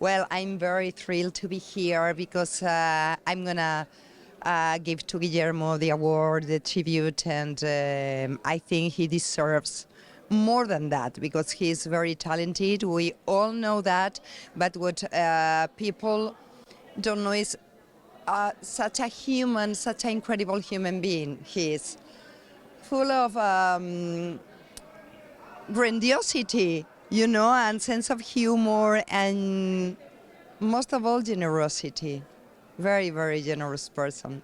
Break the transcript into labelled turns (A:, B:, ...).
A: Well, I'm very thrilled to be here because I'm gonna give to Guillermo the award, the tribute, and I think he deserves more than that because he's very talented. We all know that, but what people don't know is such a human, such an incredible human being he is, full of grandiosity, and sense of humor, and most of all, generosity. Very, very generous person.